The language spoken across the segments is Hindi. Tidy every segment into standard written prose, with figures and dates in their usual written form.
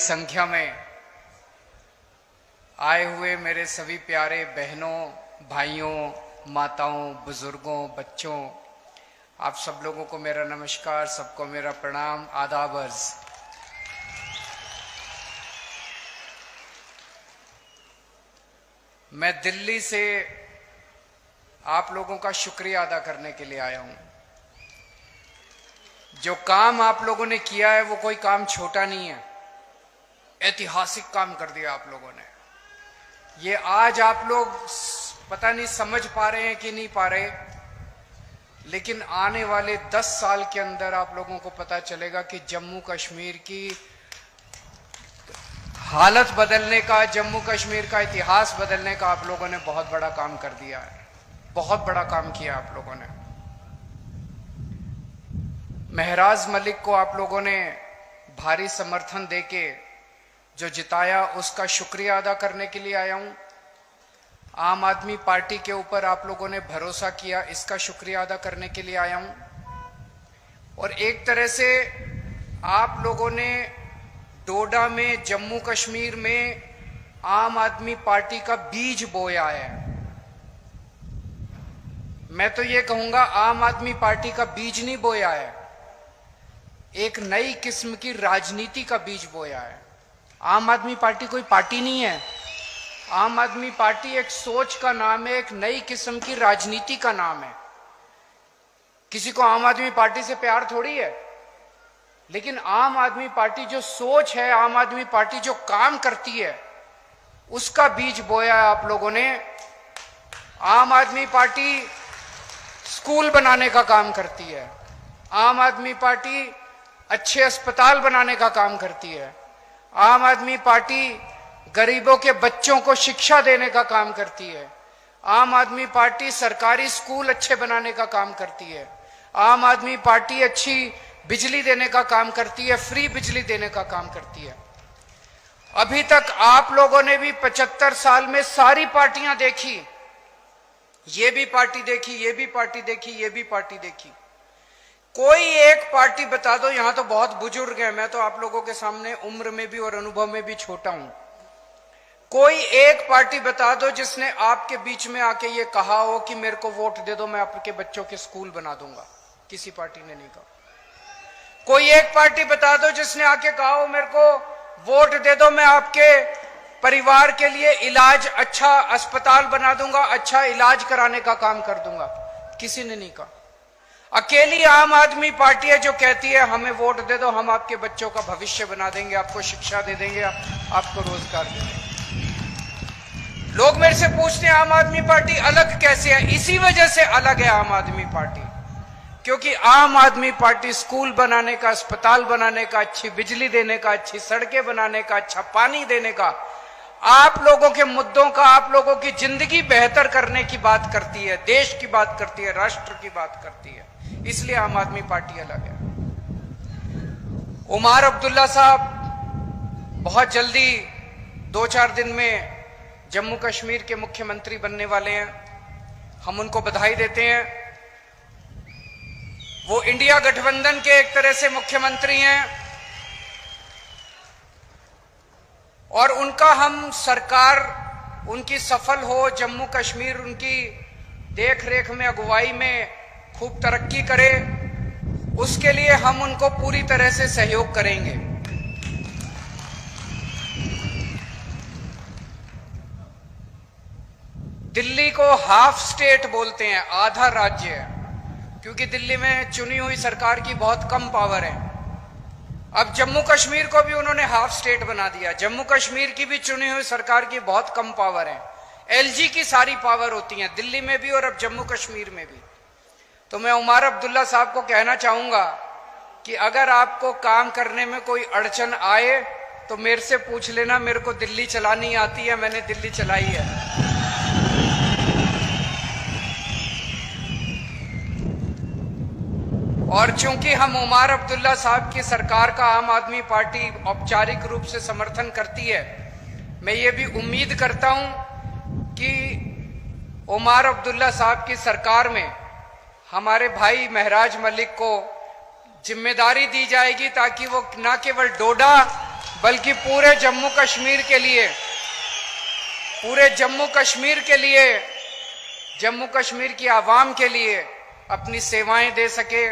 संख्या में आए हुए मेरे सभी प्यारे बहनों, भाइयों, माताओं, बुजुर्गों, बच्चों, आप सब लोगों को मेरा नमस्कार, सबको मेरा प्रणाम, आदाब अर्ज। मैं दिल्ली से आप लोगों का शुक्रिया अदा करने के लिए आया हूं। जो काम आप लोगों ने किया है वो कोई काम छोटा नहीं है, ऐतिहासिक काम कर दिया आप लोगों ने। ये आज आप लोग पता नहीं समझ पा रहे हैं कि नहीं पा रहे, लेकिन आने वाले 10 साल के अंदर आप लोगों को पता चलेगा कि जम्मू कश्मीर की हालत बदलने का, जम्मू कश्मीर का इतिहास बदलने का आप लोगों ने बहुत बड़ा काम कर दिया है। बहुत बड़ा काम किया आप लोगों ने। महराज मलिक को आप लोगों ने भारी समर्थन देके जो जिताया, उसका शुक्रिया अदा करने के लिए आया हूं। आम आदमी पार्टी के ऊपर आप लोगों ने भरोसा किया, इसका शुक्रिया अदा करने के लिए आया हूं। और एक तरह से आप लोगों ने डोडा में, जम्मू कश्मीर में आम आदमी पार्टी का बीज बोया है। मैं तो ये कहूंगा आम आदमी पार्टी का बीज नहीं बोया है, एक नई किस्म की राजनीति का बीज बोया है। आम आदमी पार्टी कोई पार्टी नहीं है, आम आदमी पार्टी एक सोच का नाम है, एक नई किस्म की राजनीति का नाम है। किसी को आम आदमी पार्टी से प्यार थोड़ी है, लेकिन आम आदमी पार्टी जो सोच है, आम आदमी पार्टी जो काम करती है, उसका बीज बोया है आप लोगों ने। आम आदमी पार्टी स्कूल बनाने का काम करती है, आम आदमी पार्टी अच्छे अस्पताल बनाने का काम करती है, आम आदमी पार्टी गरीबों के बच्चों को शिक्षा देने का काम करती है, आम आदमी पार्टी सरकारी स्कूल अच्छे बनाने का काम करती है, आम आदमी पार्टी अच्छी बिजली देने का काम करती है, फ्री बिजली देने का काम करती है। अभी तक आप लोगों ने भी 75 साल में सारी पार्टियां देखी, ये भी पार्टी देखी, ये भी पार्टी देखी, ये भी पार्टी देखी। कोई एक पार्टी बता दो, यहां तो बहुत बुजुर्ग हैं, मैं तो आप लोगों के सामने उम्र में भी और अनुभव में भी छोटा हूं। कोई एक पार्टी बता दो जिसने आपके बीच में आके ये कहा हो कि मेरे को वोट दे दो, मैं आपके बच्चों के स्कूल बना दूंगा। किसी पार्टी ने नहीं कहा। कोई एक पार्टी बता दो जिसने आके कहा हो मेरे को वोट दे दो, मैं आपके परिवार के लिए इलाज, अच्छा अस्पताल बना दूंगा, अच्छा इलाज कराने का काम कर दूंगा। किसी ने नहीं कहा। अकेली आम आदमी पार्टी है जो कहती है हमें वोट दे दो, हम आपके बच्चों का भविष्य बना देंगे, आपको शिक्षा दे देंगे, आपको रोजगार दे देंगे। लोग मेरे से पूछते हैं आम आदमी पार्टी अलग कैसे है? इसी वजह से अलग है आम आदमी पार्टी, क्योंकि आम आदमी पार्टी स्कूल बनाने का, अस्पताल बनाने का, अच्छी बिजली देने का, अच्छी सड़कें बनाने का, अच्छा पानी देने का, आप लोगों के मुद्दों का, आप लोगों की जिंदगी बेहतर करने की बात करती है, देश की बात करती है, राष्ट्र की बात करती है। इसलिए आम आदमी पार्टी अलग है। उमर अब्दुल्ला साहब बहुत जल्दी 2-4 दिन में जम्मू कश्मीर के मुख्यमंत्री बनने वाले हैं। हम उनको बधाई देते हैं। वो इंडिया गठबंधन के एक तरह से मुख्यमंत्री हैं और उनका हम सरकार उनकी सफल हो, जम्मू कश्मीर उनकी देख रेख में, अगुवाई में खूब तरक्की करे, उसके लिए हम उनको पूरी तरह से सहयोग करेंगे। दिल्ली को हाफ स्टेट बोलते हैं, आधा राज्य है, क्योंकि दिल्ली में चुनी हुई सरकार की बहुत कम पावर है। अब जम्मू कश्मीर को भी उन्होंने हाफ स्टेट बना दिया। जम्मू कश्मीर की भी चुनी हुई सरकार की बहुत कम पावर है, एलजी की सारी पावर होती है दिल्ली में भी और अब जम्मू कश्मीर में भी। तो मैं उमर अब्दुल्ला साहब को कहना चाहूंगा कि अगर आपको काम करने में कोई अड़चन आए तो मेरे से पूछ लेना, मेरे को दिल्ली चलानी आती है, मैंने दिल्ली चलाई है। और चूंकि हम उमर अब्दुल्ला साहब की सरकार का आम आदमी पार्टी औपचारिक रूप से समर्थन करती है, मैं ये भी उम्मीद करता हूं कि उमर अब्दुल्ला साहब की सरकार में हमारे भाई महराज मलिक को जिम्मेदारी दी जाएगी ताकि वो न केवल डोडा बल्कि पूरे जम्मू कश्मीर के लिए, पूरे जम्मू कश्मीर के लिए, जम्मू कश्मीर की आवाम के लिए अपनी सेवाएं दे सके।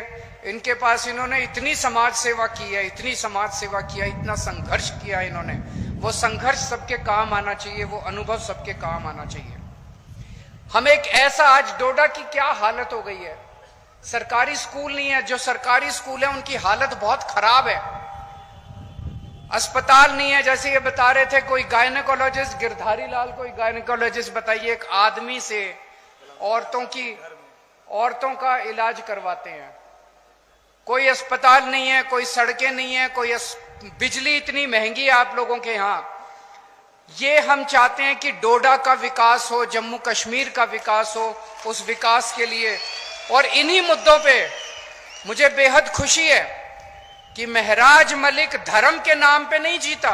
इनके पास इन्होंने इतनी समाज सेवा की है, इतनी समाज सेवा किया, इतना संघर्ष किया इन्होंने। वो संघर्ष सबके काम आना चाहिए, वो अनुभव सबके काम आना चाहिए। हम एक ऐसा, आज डोडा की क्या हालत हो गई है, सरकारी स्कूल नहीं है, जो सरकारी स्कूल है उनकी हालत बहुत खराब है। अस्पताल नहीं है, जैसे ये बता रहे थे कोई गायनेकोलॉजिस्ट, गिरधारी लाल कोई गायनेकोलॉजिस्ट बताइए, एक आदमी से औरतों का इलाज करवाते हैं। कोई अस्पताल नहीं है, कोई सड़कें नहीं है, कोई बिजली इतनी महंगी है आप लोगों के यहां। ये हम चाहते हैं कि डोडा का विकास हो, जम्मू कश्मीर का विकास हो, उस विकास के लिए। और इन्हीं मुद्दों पे मुझे बेहद खुशी है कि महराज मलिक धर्म के नाम पे नहीं जीता,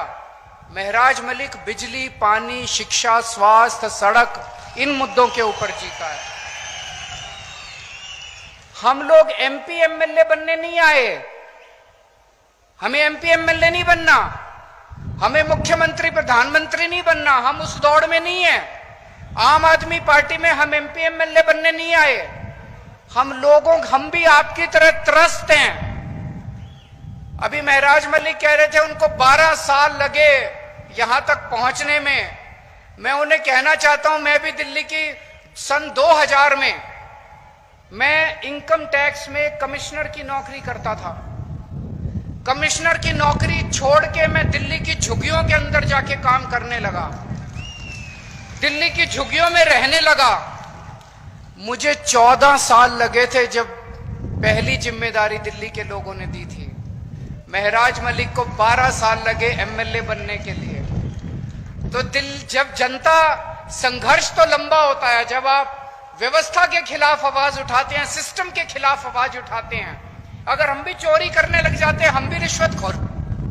महराज मलिक बिजली, पानी, शिक्षा, स्वास्थ्य, सड़क, इन मुद्दों के ऊपर जीता है। हम लोग एमपी एमएलए बनने नहीं आए, हमें एमपी एमएलए नहीं बनना, हमें मुख्यमंत्री प्रधानमंत्री नहीं बनना, हम उस दौड़ में नहीं है। आम आदमी पार्टी में हम एमपी एमएलए बनने नहीं आए। हम भी आपकी तरह त्रस्त हैं। अभी महराज मलिक कह रहे थे उनको 12 साल लगे यहां तक पहुंचने में। मैं उन्हें कहना चाहता हूं, मैं भी दिल्ली की सन 2000 में मैं इनकम टैक्स में कमिश्नर की नौकरी करता था। कमिश्नर की नौकरी छोड़ के मैं दिल्ली की झुग्गियों के अंदर जाके काम करने लगा, दिल्ली की झुग्गियों में रहने लगा। मुझे 14 साल लगे थे जब पहली जिम्मेदारी दिल्ली के लोगों ने दी थी। महराज मलिक को 12 साल लगे एमएलए बनने के लिए। तो जब जनता, संघर्ष तो लंबा होता है, जब आप व्यवस्था के खिलाफ आवाज उठाते हैं, सिस्टम के खिलाफ आवाज उठाते हैं। अगर हम भी चोरी करने लग जाते, हम भी रिश्वतखोर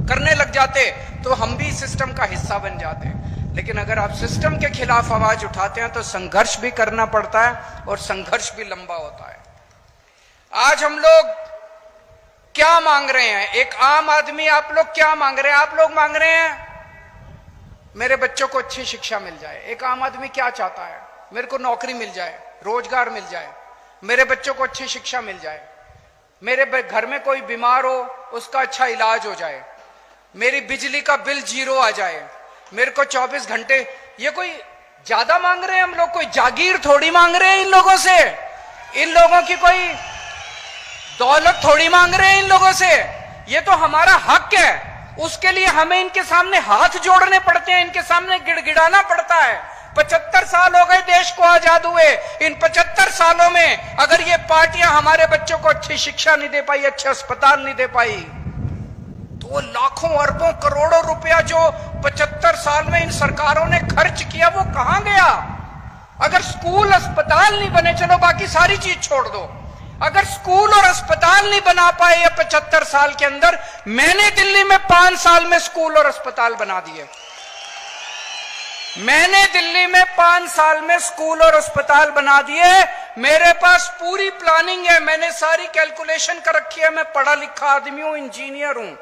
करने लग जाते, तो हम भी सिस्टम का हिस्सा बन जाते। लेकिन अगर आप सिस्टम के खिलाफ आवाज उठाते हैं तो संघर्ष भी करना पड़ता है और संघर्ष भी लंबा होता है। आज हम लोग क्या मांग रहे हैं, एक आम आदमी, आप लोग क्या मांग रहे हैं? आप लोग मांग रहे हैं मेरे बच्चों को अच्छी शिक्षा मिल जाए। एक आम आदमी क्या चाहता है? मेरे को नौकरी मिल जाए, रोजगार मिल जाए, मेरे बच्चों को अच्छी शिक्षा मिल जाए, मेरे घर में कोई बीमार हो उसका अच्छा इलाज हो जाए, मेरी बिजली का बिल 0 आ जाए, मेरे को 24 घंटे। ये कोई ज्यादा मांग रहे हैं हम लोग? कोई जागीर थोड़ी मांग रहे हैं इन लोगों से, इन लोगों की कोई दौलत थोड़ी मांग रहे हैं इन लोगों से। ये तो हमारा हक है, उसके लिए हमें इनके सामने हाथ जोड़ने पड़ते हैं, इनके सामने गिड़गिड़ाना पड़ता है। 75 साल हो गए देश को आजाद हुए। इन 75 सालों में अगर ये पार्टियां हमारे बच्चों को अच्छी शिक्षा नहीं दे पाई, अच्छे अस्पताल नहीं दे पाई, तो लाखों अरबों करोड़ों रुपया जो 75 साल में इन सरकारों ने खर्च किया, वो कहां गया? अगर स्कूल अस्पताल नहीं बने, चलो बाकी सारी चीज छोड़ दो, अगर स्कूल और अस्पताल नहीं बना पाए ये 75 साल के अंदर, मैंने दिल्ली में 5 साल में स्कूल और अस्पताल बना दिए। मैंने दिल्ली में 5 साल में स्कूल और अस्पताल बना दिए। मेरे पास पूरी प्लानिंग है, मैंने सारी कैलकुलेशन कर रखी है। मैं पढ़ा लिखा आदमी हूं, इंजीनियर हूं,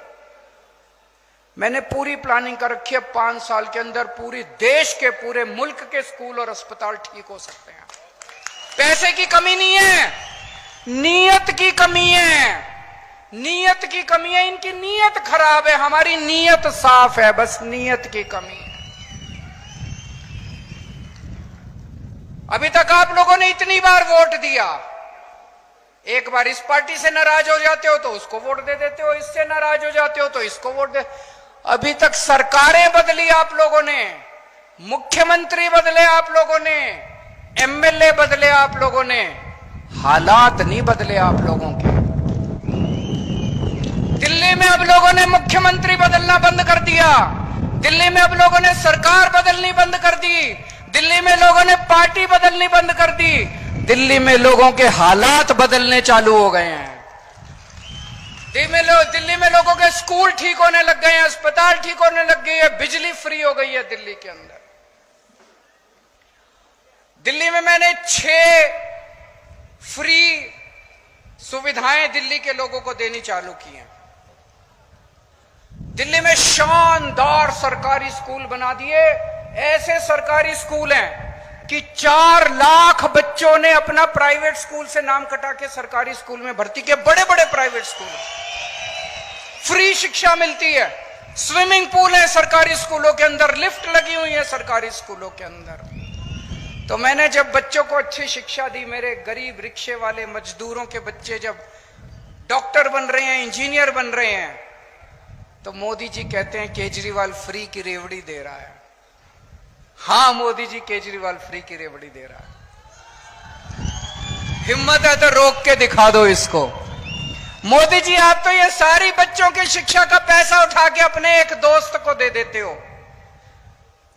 मैंने पूरी प्लानिंग कर रखी है। 5 साल के अंदर पूरे देश के, पूरे मुल्क के स्कूल और अस्पताल ठीक हो सकते हैं। पैसे की कमी नहीं है, नीयत की कमी है, नीयत की कमी है। इनकी नीयत खराब है, हमारी नीयत साफ है, बस नीयत की कमी है। अभी तक आप लोगों ने इतनी बार वोट दिया, एक बार इस पार्टी से नाराज हो जाते हो तो उसको वोट दे देते हो, इससे नाराज हो जाते हो तो इसको वोट दे। अभी तक सरकारें बदली आप लोगों ने, मुख्यमंत्री बदले आप लोगों ने, एमएलए बदले आप लोगों ने, हालात नहीं बदले आप लोगों के। दिल्ली में अब लोगों ने मुख्यमंत्री बदलना बंद कर दिया, दिल्ली में अब लोगों ने सरकार बदलनी बंद कर दी, दिल्ली में लोगों ने पार्टी बदलनी बंद कर दी, दिल्ली में लोगों के हालात बदलने चालू हो गए हैं। दिल्ली में लोगों के स्कूल ठीक होने लग गए हैं, अस्पताल ठीक होने लग गई है, बिजली फ्री हो गई है दिल्ली के अंदर। दिल्ली में मैंने 6 फ्री सुविधाएं दिल्ली के लोगों को देनी चालू की हैं। दिल्ली में शानदार सरकारी स्कूल बना दिए। ऐसे सरकारी स्कूल हैं कि 4 लाख बच्चों ने अपना प्राइवेट स्कूल से नाम कटा के सरकारी स्कूल में भर्ती किए। बड़े बड़े प्राइवेट स्कूल, फ्री शिक्षा मिलती है, स्विमिंग पूल है सरकारी स्कूलों के अंदर, लिफ्ट लगी हुई है सरकारी स्कूलों के अंदर। तो मैंने जब बच्चों को अच्छी शिक्षा दी, मेरे गरीब रिक्शे वाले मजदूरों के बच्चे जब डॉक्टर बन रहे हैं, इंजीनियर बन रहे हैं, तो मोदी जी कहते हैं केजरीवाल फ्री की रेवड़ी दे रहा है। हां मोदी जी, केजरीवाल फ्री की रेवड़ी दे रहा है। हिम्मत है तो रोक के दिखा दो इसको। मोदी जी, आप तो ये सारी बच्चों की शिक्षा का पैसा उठा के अपने एक दोस्त को दे देते हो।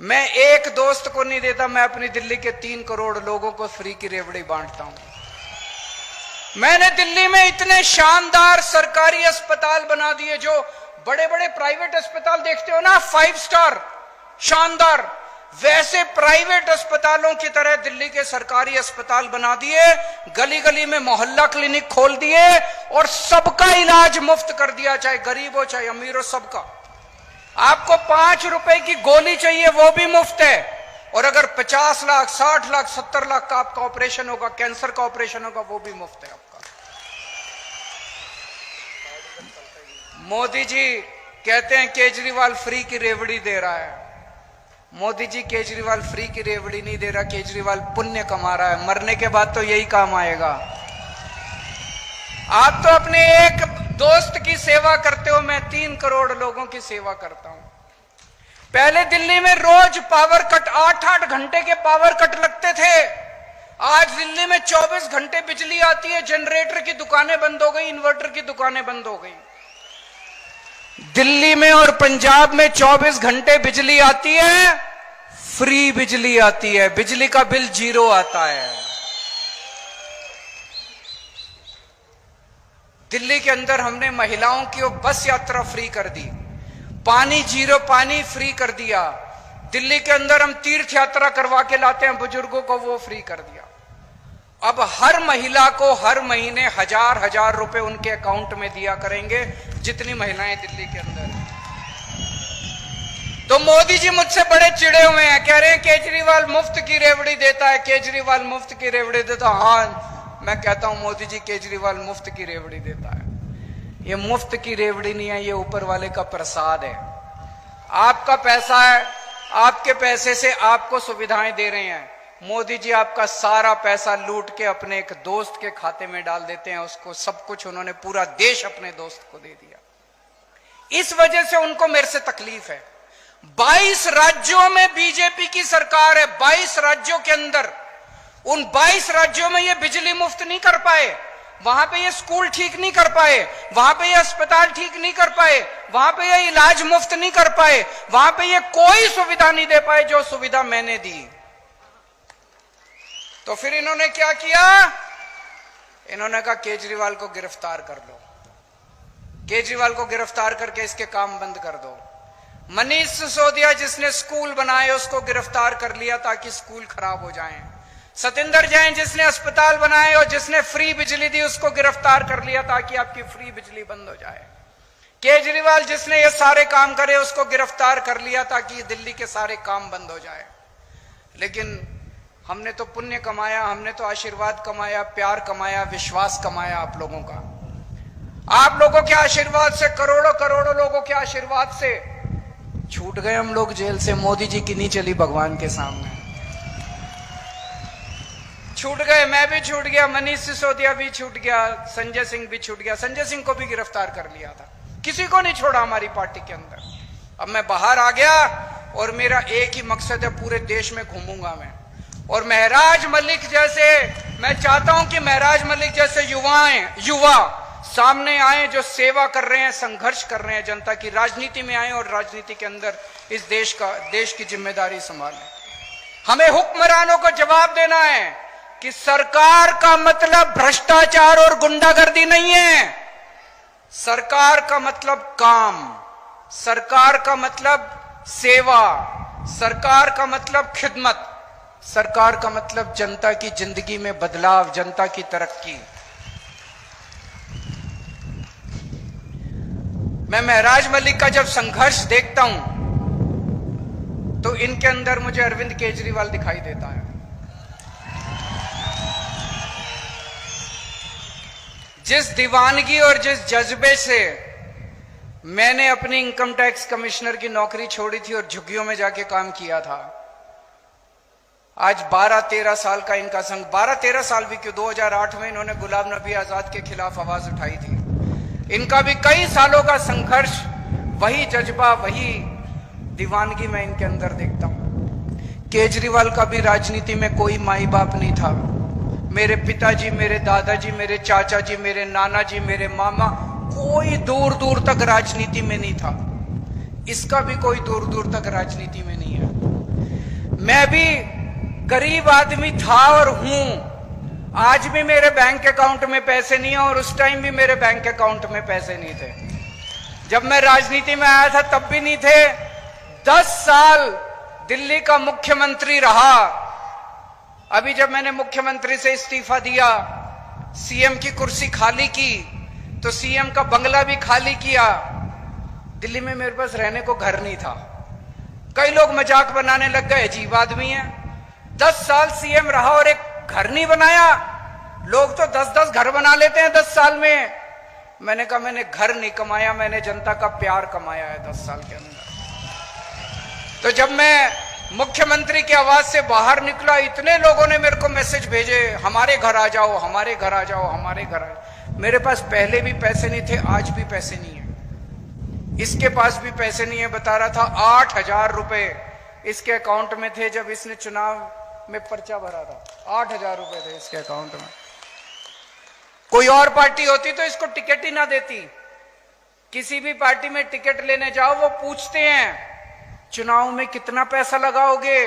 मैं एक दोस्त को नहीं देता, मैं अपनी दिल्ली के 3 करोड़ लोगों को फ्री की रेवड़ी बांटता हूं। मैंने दिल्ली में इतने शानदार सरकारी अस्पताल बना दिए, जो बड़े बड़े प्राइवेट अस्पताल देखते हो ना, 5 स्टार शानदार, वैसे प्राइवेट अस्पतालों की तरह दिल्ली के सरकारी अस्पताल बना दिए। गली गली में मोहल्ला क्लिनिक खोल दिए और सबका इलाज मुफ्त कर दिया, चाहे गरीब हो चाहे अमीर हो, सबका। आपको 5 रुपए की गोली चाहिए वो भी मुफ्त है, और अगर 50 लाख 60 लाख 70 लाख का आपका ऑपरेशन होगा, कैंसर का ऑपरेशन होगा, वो भी मुफ्त है आपका। मोदी जी कहते हैं केजरीवाल फ्री की रेवड़ी दे रहा है। मोदी जी, केजरीवाल फ्री की रेवड़ी नहीं दे रहा, केजरीवाल पुण्य कमा रहा है। मरने के बाद तो यही काम आएगा। आप तो अपने एक दोस्त की सेवा करते हो, मैं 3 करोड़ लोगों की सेवा करता हूं। पहले दिल्ली में रोज पावर कट, 8-8 घंटे के पावर कट लगते थे। आज दिल्ली में 24 घंटे बिजली आती है। जनरेटर की दुकानें बंद हो गई, इन्वर्टर की दुकानें बंद हो गई। दिल्ली में और पंजाब में 24 घंटे बिजली आती है, फ्री बिजली आती है, बिजली का बिल 0 आता है। दिल्ली के अंदर हमने महिलाओं की बस यात्रा फ्री कर दी, पानी 0 पानी फ्री कर दिया। दिल्ली के अंदर हम तीर्थ यात्रा करवा के लाते हैं बुजुर्गों को, वो फ्री कर दिया। अब हर महिला को हर महीने 1000 रुपए उनके अकाउंट में दिया करेंगे, जितनी महिलाएं दिल्ली के अंदर हैं। तो मोदी जी मुझसे बड़े चिड़े हुए हैं, कह रहे हैं केजरीवाल मुफ्त की रेवड़ी देता है, केजरीवाल मुफ्त की रेवड़ी देता है। हाँ, मैं कहता हूं मोदी जी केजरीवाल मुफ्त की रेवड़ी देता है। ये मुफ्त की रेवड़ी नहीं है, ये ऊपर वाले का प्रसाद है। आपका पैसा है, आपके पैसे से आपको सुविधाएं दे रहे हैं। मोदी जी आपका सारा पैसा लूट के अपने एक दोस्त के खाते में डाल देते हैं, उसको सब कुछ, उन्होंने पूरा देश अपने दोस्त को दे दिया। इस वजह से उनको मेरे से तकलीफ है। 22 राज्यों में बीजेपी की सरकार है, 22 राज्यों के अंदर, उन 22 राज्यों में ये बिजली मुफ्त नहीं कर पाए, वहां पे ये स्कूल ठीक नहीं कर पाए, वहां पे ये अस्पताल ठीक नहीं कर पाए, वहां पे ये इलाज मुफ्त नहीं कर पाए, वहां पे ये कोई सुविधा नहीं दे पाए जो सुविधा मैंने दी। तो फिर इन्होंने क्या किया? इन्होंने कहा केजरीवाल को गिरफ्तार कर लो, केजरीवाल को गिरफ्तार करके इसके काम बंद कर दो। मनीष सिसोदिया जिसने स्कूल बनाए उसको गिरफ्तार कर लिया ताकि स्कूल खराब हो जाएं। सतिंदर जैन जिसने अस्पताल बनाए और जिसने फ्री बिजली दी उसको गिरफ्तार कर लिया ताकि आपकी फ्री बिजली बंद हो जाए। केजरीवाल जिसने ये सारे काम करे उसको गिरफ्तार कर लिया ताकि दिल्ली के सारे काम बंद हो जाए। लेकिन हमने तो पुण्य कमाया, हमने तो आशीर्वाद कमाया, प्यार कमाया, विश्वास कमाया आप लोगों का। आप लोगों के आशीर्वाद से, करोड़ों करोड़ों लोगों के आशीर्वाद से छूट गए हम लोग जेल से। मोदी जी की नहीं चली भगवान के सामने, छूट गए। मैं भी छूट गया, मनीष सिसोदिया भी छूट गया, संजय सिंह भी छूट गया। संजय सिंह को भी गिरफ्तार कर लिया था, किसी को नहीं छोड़ा हमारी पार्टी के अंदर। अब मैं बाहर आ गया और मेरा एक ही मकसद है, पूरे देश में घूमूंगा मैं। और महराज मलिक जैसे, मैं चाहता हूं कि महराज मलिक जैसे युवा सामने आए जो सेवा कर रहे हैं, संघर्ष कर रहे हैं जनता की, राजनीति में आए और राजनीति के अंदर इस देश की जिम्मेदारी संभालें। हमें हुक्मरानों को जवाब देना है कि सरकार का मतलब भ्रष्टाचार और गुंडागर्दी नहीं है। सरकार का मतलब काम, सरकार का मतलब सेवा, सरकार का मतलब खिदमत, सरकार का मतलब जनता की जिंदगी में बदलाव, जनता की तरक्की। मैं महराज मलिक का जब संघर्ष देखता हूं तो इनके अंदर मुझे अरविंद केजरीवाल दिखाई देता है। जिस दीवानगी और जिस जज्बे से मैंने अपनी इनकम टैक्स कमिश्नर की नौकरी छोड़ी थी और झुग्गियों में जाके काम किया था, आज 12-13 साल का इनका संघ, 12-13 साल भी क्यों, 2008 में इन्होंने गुलाम नबी आजाद के खिलाफ आवाज उठाई थी। इनका भी कई सालों का संघर्ष, वही जज्बा, वही दीवानगी मैं इनके अंदर देखता हूं। केजरीवाल का भी राजनीति में कोई माई बाप नहीं था। मेरे पिताजी, मेरे दादाजी, मेरे चाचा जी, मेरे नाना जी, मेरे मामा, कोई दूर दूर तक राजनीति में नहीं था। इसका भी कोई दूर दूर तक राजनीति में नहीं है। मैं भी गरीब आदमी था और हूं। आज भी मेरे बैंक अकाउंट में पैसे नहीं है और उस टाइम भी मेरे बैंक अकाउंट में पैसे नहीं थे। जब मैं राजनीति में आया था तब भी नहीं थे। 10 साल दिल्ली का मुख्यमंत्री रहा। अभी जब मैंने मुख्यमंत्री से इस्तीफा दिया, सीएम की कुर्सी खाली की, तो सीएम का बंगला भी खाली किया। दिल्ली में मेरे पास रहने को घर नहीं था। कई लोग मजाक बनाने लग गए, अजीब आदमी है, 10 साल सीएम रहा और एक घर नहीं बनाया। लोग तो 10-10 घर बना लेते हैं 10 साल में। मैंने कहा मैंने घर नहीं कमाया, मैंने जनता का प्यार कमाया है 10 साल के अंदर। तो जब मैं मुख्यमंत्री की आवाज से बाहर निकला, इतने लोगों ने मेरे को मैसेज भेजे, हमारे घर आ जाओ, हमारे घर आ जाओ, हमारे घर आ जाओ। मेरे पास पहले भी पैसे नहीं थे, आज भी पैसे नहीं है। इसके पास भी पैसे नहीं है। बता रहा था 8,000 रुपए इसके अकाउंट में थे जब इसने चुनाव में पर्चा भरा था। 8,000 रुपए थे इसके अकाउंट में। कोई और पार्टी होती तो इसको टिकट ही ना देती। किसी भी पार्टी में टिकट लेने जाओ, वो पूछते हैं चुनाव में कितना पैसा लगाओगे,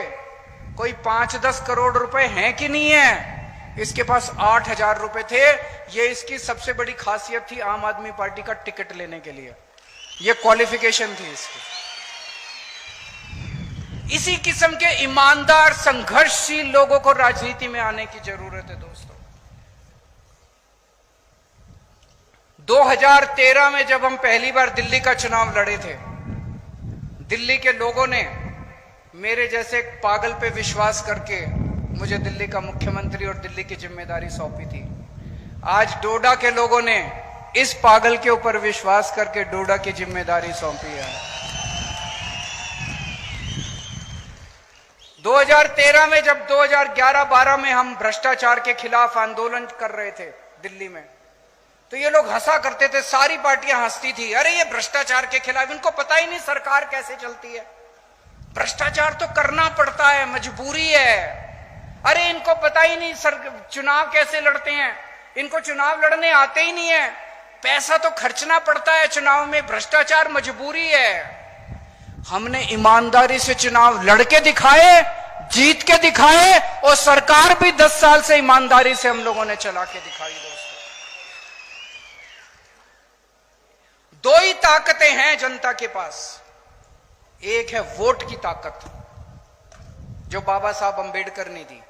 कोई 5-10 करोड़ रुपए हैं कि नहीं है। इसके पास 8,000 रुपए थे। ये इसकी सबसे बड़ी खासियत थी आम आदमी पार्टी का टिकट लेने के लिए। ये क्वालिफिकेशन थी इसकी। इसी किस्म के ईमानदार संघर्षशील लोगों को राजनीति में आने की जरूरत है दोस्तों। 2013 में जब हम पहली बार दिल्ली का चुनाव लड़े थे, दिल्ली के लोगों ने मेरे जैसे एक पागल पे विश्वास करके मुझे दिल्ली का मुख्यमंत्री और दिल्ली की जिम्मेदारी सौंपी थी। आज डोडा के लोगों ने इस पागल के ऊपर विश्वास करके डोडा की जिम्मेदारी सौंपी है। 2013 में जब 2011-12 में हम भ्रष्टाचार के खिलाफ आंदोलन कर रहे थे दिल्ली में, तो ये लोग हंसा करते थे, सारी पार्टियां हंसती थी, अरे ये भ्रष्टाचार के खिलाफ, इनको पता ही नहीं सरकार कैसे चलती है। भ्रष्टाचार तो करना पड़ता है, मजबूरी है। अरे इनको पता ही नहीं चुनाव कैसे लड़ते हैं, इनको चुनाव लड़ने आते ही नहीं है। पैसा तो खर्चना पड़ता है चुनाव में, भ्रष्टाचार मजबूरी है। हमने ईमानदारी से चुनाव लड़के दिखाए, जीत के दिखाए, और सरकार भी 10 साल से ईमानदारी से हम लोगों ने चला के दिखाई। दोस्तों, दो ही ताकतें हैं जनता के पास। एक है वोट की ताकत, जो बाबा साहब अंबेडकर ने दी।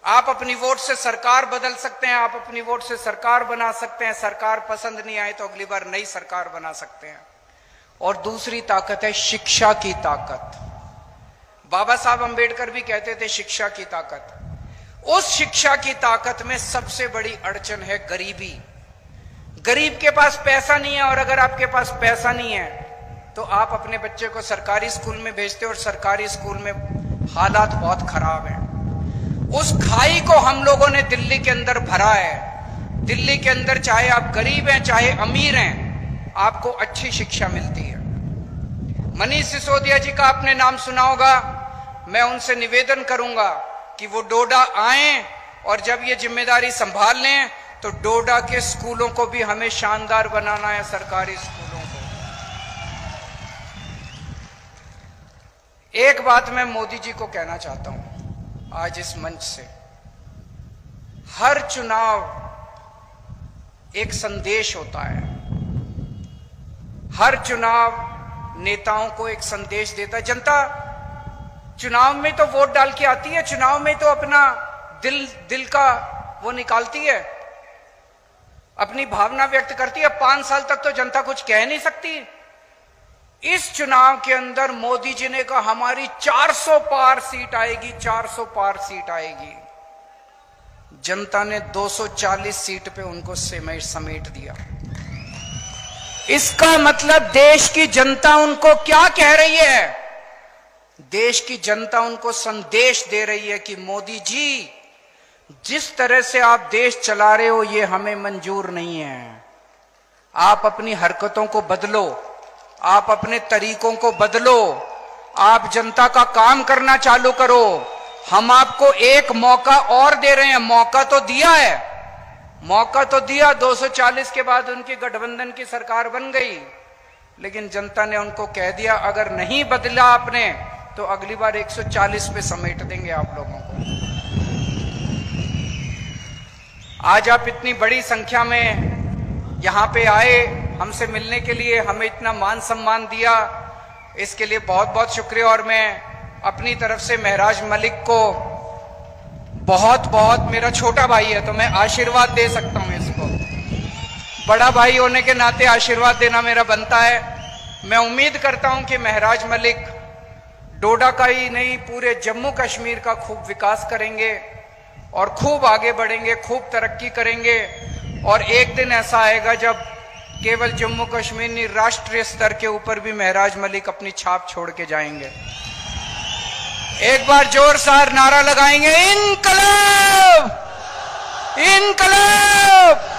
आप अपनी वोट से सरकार बदल सकते हैं, आप अपनी वोट से सरकार बना सकते हैं। सरकार पसंद नहीं आए तो अगली बार नई सरकार बना सकते हैं। और दूसरी ताकत है शिक्षा की ताकत। बाबा साहब अंबेडकर भी कहते थे शिक्षा की ताकत। उस शिक्षा की ताकत में सबसे बड़ी अड़चन है गरीबी। गरीब के पास पैसा नहीं है, और अगर आपके पास पैसा नहीं है तो आप अपने बच्चे को सरकारी स्कूल में भेजते हो, और सरकारी स्कूल में हालात बहुत खराब हैं। उस खाई को हम लोगों ने दिल्ली के अंदर भरा है। दिल्ली के अंदर चाहे आप गरीब हैं चाहे अमीर हैं, आपको अच्छी शिक्षा मिलती है। मनीष सिसोदिया जी का आपने नाम सुना होगा। मैं उनसे निवेदन करूंगा कि वो डोडा आएं, और जब ये जिम्मेदारी संभाल लें तो डोडा के स्कूलों को भी हमें शानदार बनाना है, सरकारी स्कूलों को। एक बात मैं मोदी जी को कहना चाहता हूं आज इस मंच से। हर चुनाव एक संदेश होता है। हर चुनाव नेताओं को एक संदेश देता है। जनता चुनाव में तो वोट डाल के आती है, चुनाव में तो अपना दिल का वो निकालती है। अपनी भावना व्यक्त करती है। 5 साल तक तो जनता कुछ कह नहीं सकती। इस चुनाव के अंदर मोदी जी ने कहा हमारी 400 पार सीट आएगी, 400 पार सीट आएगी। जनता ने 240 सीट पे उनको समेट दिया। इसका मतलब देश की जनता उनको क्या कह रही है? देश की जनता उनको संदेश दे रही है कि मोदी जी, जिस तरह से आप देश चला रहे हो ये हमें मंजूर नहीं है। आप अपनी हरकतों को बदलो, आप अपने तरीकों को बदलो, आप जनता का काम करना चालू करो। हम आपको एक मौका और दे रहे हैं। मौका तो दिया है, मौका तो दिया। 240 के बाद उनकी गठबंधन की सरकार बन गई, लेकिन जनता ने उनको कह दिया अगर नहीं बदला आपने तो अगली बार 140 पे समेट देंगे आप लोगों को। आज आप इतनी बड़ी संख्या में यहां पे आए हमसे मिलने के लिए, हमें इतना मान सम्मान दिया, इसके लिए बहुत बहुत शुक्रिया। और मैं अपनी तरफ से महराज मलिक को बहुत बहुत, मेरा छोटा भाई है तो मैं आशीर्वाद दे सकता हूं इसको, बड़ा भाई होने के नाते आशीर्वाद देना मेरा बनता है। मैं उम्मीद करता हूं कि महराज मलिक डोडा का ही नहीं पूरे जम्मू कश्मीर का खूब विकास करेंगे और खूब आगे बढ़ेंगे, खूब तरक्की करेंगे। और एक दिन ऐसा आएगा जब केवल जम्मू कश्मीर नहीं, राष्ट्रीय स्तर के ऊपर भी महराज मलिक अपनी छाप छोड़ के जाएंगे। एक बार जोरदार नारा लगाएंगे, इनकलाब, इनकलाब।